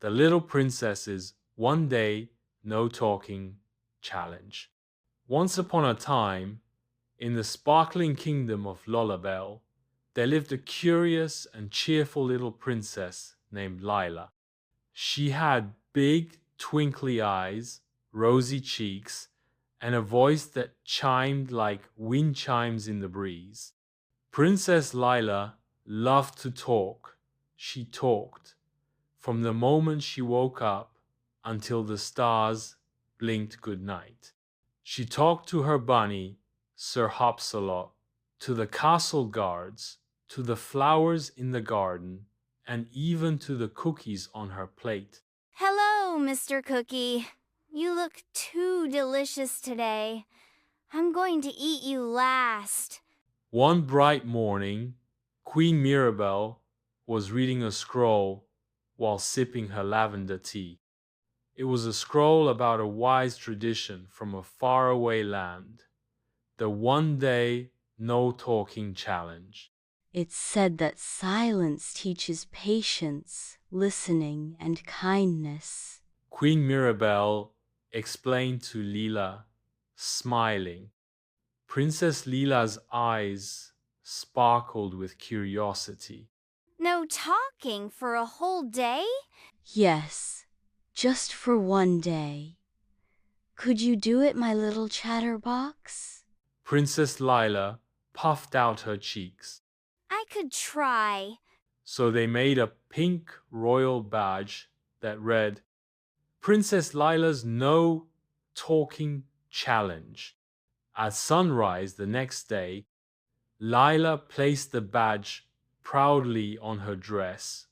The Little Princess's One Day No Talking Challenge. Once upon a time, in the sparkling kingdom of Lullabelle, there lived a curious and cheerful little princess named Lila. She had big, twinkly eyes, rosy cheeks, and a voice that chimed like wind chimes in the breeze. Princess Lila loved to talk. She talked from the moment she woke up until the stars blinked good night. She talked to her bunny, Sir Hopsalot, to the castle guards, to the flowers in the garden, and even to the cookies on her plate. Hello, Mr. Cookie. You look too delicious today. I'm going to eat you last. One bright morning, Queen Mirabelle was reading a scroll while sipping her lavender tea. It was a scroll about a wise tradition from a faraway land, the One Day No Talking Challenge. It's said that silence teaches patience, listening, and kindness. Queen Mirabelle explained to Leela, smiling. Princess Leela's eyes sparkled with curiosity. No talking for a whole day? Yes, just for one day. Could you do it, my little chatterbox? Princess Lila puffed out her cheeks. I could try. So they made a pink royal badge that read, Princess Lila's No Talking Challenge. At sunrise the next day, Lila placed the badge proudly on her dress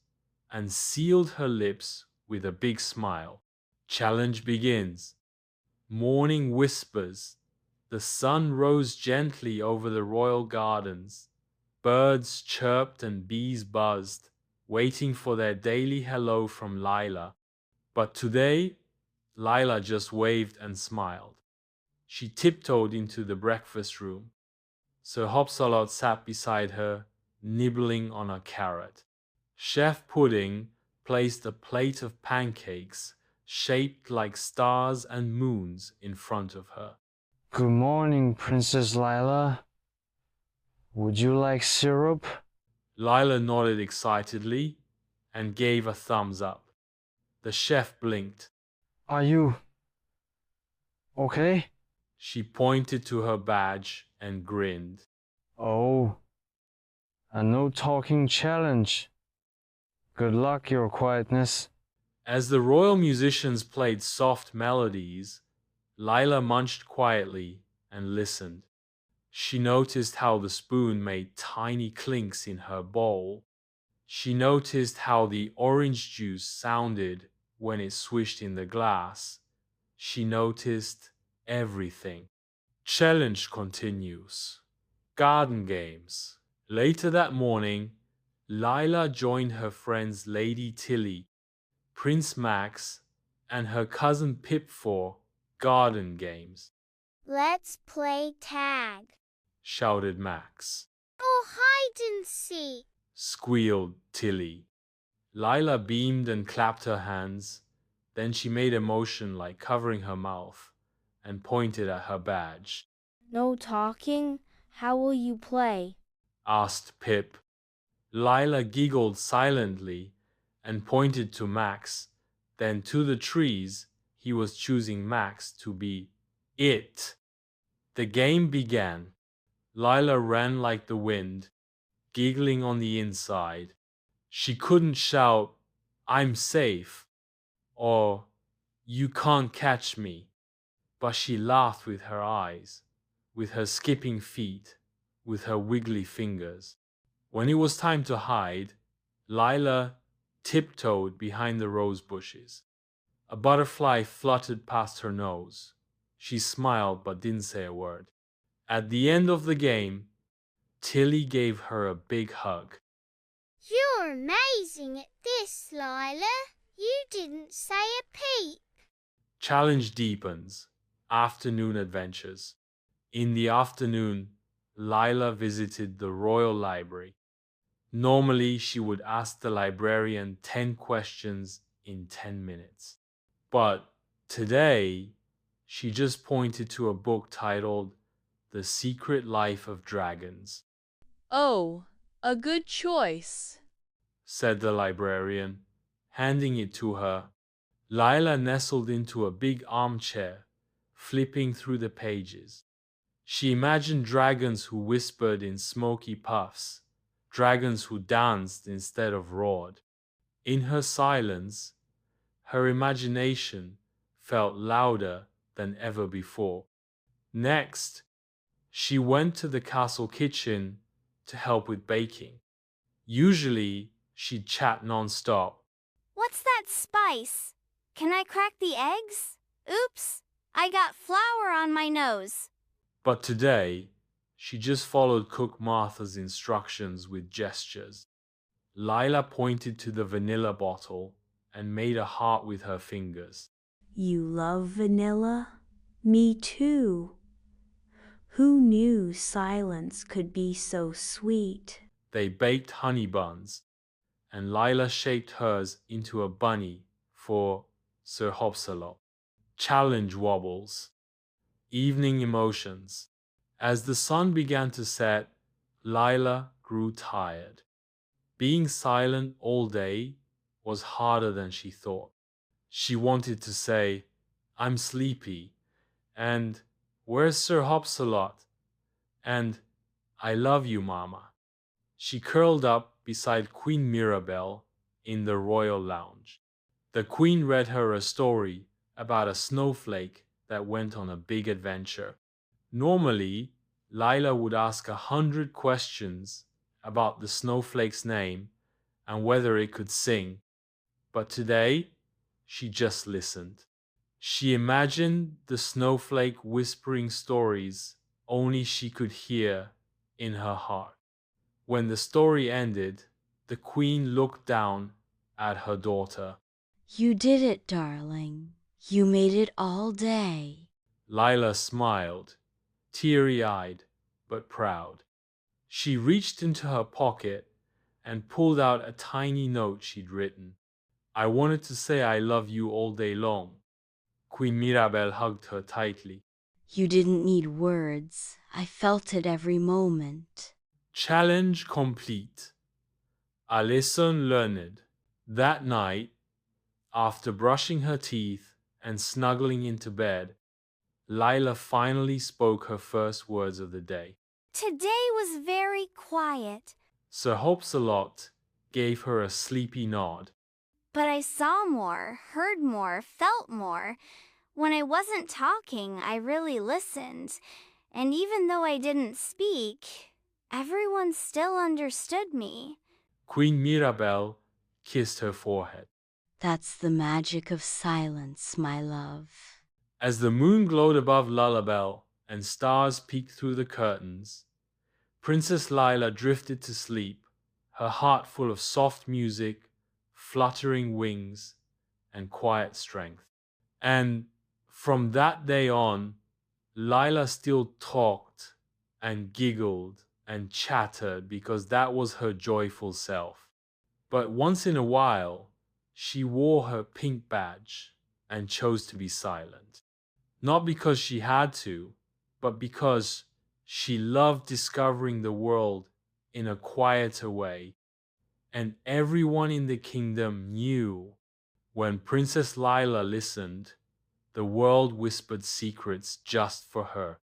and sealed her lips with a big smile. Challenge begins. Morning whispers. The sun rose gently over the royal gardens. Birds chirped and bees buzzed, waiting for their daily hello from Lila. But today, Lila just waved and smiled. She tiptoed into the breakfast room. Sir Hopsalot sat beside her, nibbling on a carrot. Chef Pudding placed a plate of pancakes shaped like stars and moons in front of her. Good morning, Princess Lila. Would you like syrup? Lila nodded excitedly and gave a thumbs up. The chef blinked. Are you okay? She pointed to her badge and grinned. Oh, a no talking challenge. Good luck, Your Quietness. As the royal musicians played soft melodies, Lila munched quietly and listened. She noticed how the spoon made tiny clinks in her bowl. She noticed how the orange juice sounded when it swished in the glass. She noticed everything. Challenge continues. Garden games. Later that morning, Lila joined her friends Lady Tilly, Prince Max, and her cousin Pip for garden games. Let's play tag, Shouted Max. or hide and seek. Squealed Tilly. Lila beamed and clapped her hands. Then she made a motion like covering her mouth and pointed at her badge. No talking? How will you play? Asked Pip. Lila giggled silently and pointed to Max, then to the trees. He was choosing Max to be it. The game began. Lila ran like the wind, giggling on the inside. She couldn't shout, I'm safe, or you can't catch me, but she laughed with her eyes, with her skipping feet, with her wiggly fingers. When it was time to hide, Lila tiptoed behind the rose bushes. A butterfly fluttered past her nose. She smiled but didn't say a word. At the end of the game, Tilly gave her a big hug. You're amazing at this, Lila. You didn't say a peep. Challenge deepens. Afternoon adventures. In the afternoon, Lila visited the Royal Library. Normally, she would ask the librarian 10 questions in 10 minutes. But today, she just pointed to a book titled The Secret Life of Dragons, Oh, a good choice. said the librarian, handing it to her. Lila nestled into a big armchair, flipping through the pages. She imagined dragons who whispered in smoky puffs, dragons who danced instead of roared. In her silence, her imagination felt louder than ever before. Next, she went to the castle kitchen to help with baking. Usually, she'd chat non-stop. What's that spice? Can I crack the eggs? Oops, I got flour on my nose. But today, she just followed Cook Martha's instructions with gestures. Lila pointed to the vanilla bottle and made a heart with her fingers. You love vanilla? Me too. Who knew silence could be so sweet? They baked honey buns, and Lila shaped hers into a bunny for Sir Hopsalot. Challenge wobbles. Evening emotions. As the sun began to set, Lila grew tired. Being silent all day was harder than she thought. She wanted to say, I'm sleepy, and where's Sir Hopsalot? And I love you, Mama. She curled up beside Queen Mirabelle in the royal lounge. The queen read her a story about a snowflake that went on a big adventure. Normally, Lila would ask 100 questions about the snowflake's name and whether it could sing, but today she just listened. She imagined the snowflake whispering stories only she could hear in her heart. When the story ended, the queen looked down at her daughter. You did it, darling. You made it all day. Lila smiled, teary-eyed but proud. She reached into her pocket and pulled out a tiny note she'd written. I wanted to say I love you all day long. Queen Mirabelle hugged her tightly. You didn't need words. I felt it every moment. Challenge complete. A lesson learned. That night, after brushing her teeth and snuggling into bed, Lila finally spoke her first words of the day. Today was very quiet, Sir Hopsalot gave her a sleepy nod. but I saw more, heard more, felt more. When I wasn't talking, I really listened. And even though I didn't speak, everyone still understood me. Queen Mirabelle kissed her forehead. That's the magic of silence, my love. As the moon glowed above Lullabelle and stars peeked through the curtains, Princess Lila drifted to sleep, her heart full of soft music, fluttering wings, and quiet strength. And from that day on, Lila still talked and giggled and chattered because that was her joyful self. But once in a while, she wore her pink badge and chose to be silent. Not because she had to, but because she loved discovering the world in a quieter way. And everyone in the kingdom knew when Princess Lila listened, the world whispered secrets just for her.